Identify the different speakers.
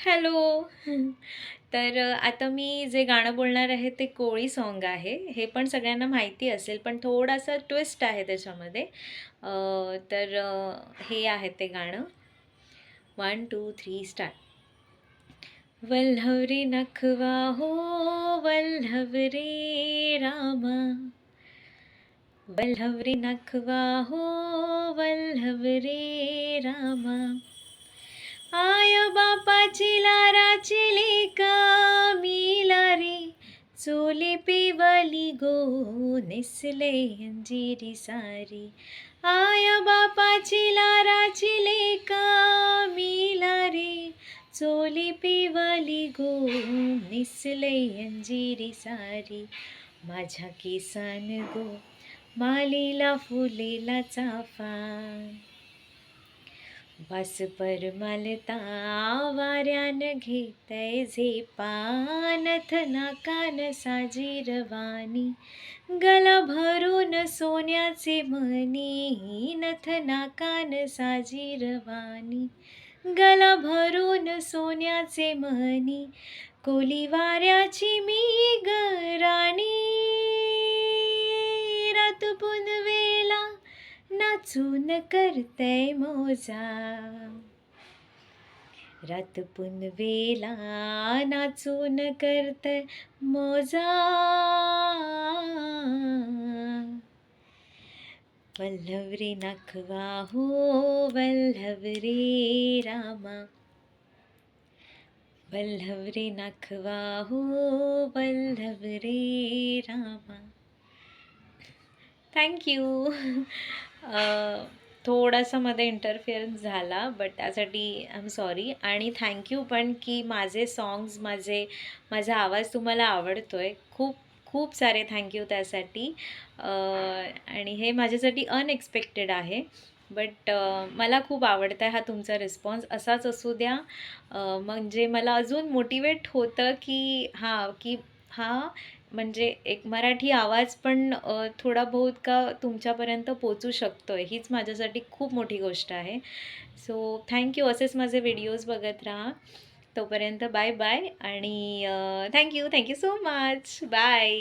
Speaker 1: Hello. तर आता मी जे गाणं बोलणार आहे ते कोळी सॉन्ग आहे. हे पण सगळ्यांना माहिती असेल, पण थोडासा ट्विस्ट आहे त्याच्यामध्ये. हे आहे ते गाणं. 1, 2, 3 स्टार्ट. वल्हव नखवा हो वल्हव रामा, वल्हव नखवा हो वल्हव रामा, आय बापाची लाराची लेका मिला रे, चोली पिवली गो नेसले अंजिरी सारी, आय बापाची लाराची लेका मिला रे, चोली पिवली गो नेसले अंजिरी सारी, माझ्या केसान गो मालीला फुलेला चाफा, वास परमालता वाऱ्यान घेतय झेपा, नथ नाकान साजीरवानी, गला भरून सोन्याचे मणी, नथ नाकान साजीरवानी, गला भरून सोन्याचे मणी, कोली वाऱ्याची मी गराणी, रात पुनवेला नाचून करतय मोजा, रात पुनवेला नाचून करतय मोजा, वल्हव नखवा हो वल्हव रामा, वल्हव नखवा हो वल्हव रामा. थँक्यू. थोडासा मध्ये इंटरफिअरन्स झाला, बट त्यासाठी आय एम सॉरी. आणि थँक्यू पण की माझे सॉंग्स, माझा आवाज तुम्हाला आवडतो आहे. खूप खूप सारे थँक्यू त्यासाठी. आणि हे माझ्यासाठी अनएक्सपेक्टेड आहे, बट मला खूप आवडतं आहे हा तुमचा रिस्पॉन्स. असाच असू द्या. म्हणजे मला अजून मोटिवेट होतं की हां म्हणजे एक मराठी आवाज पण थोडा बहुत का तुमच्यापर्यंत पोचू शकतो आहे, हीच माझ्यासाठी खूप मोठी गोष्ट आहे. So thank you. असेच माझे व्हिडिओज बघत राहा. तोपर्यंत बाय बाय आणि थँक्यू सो मच. बाय.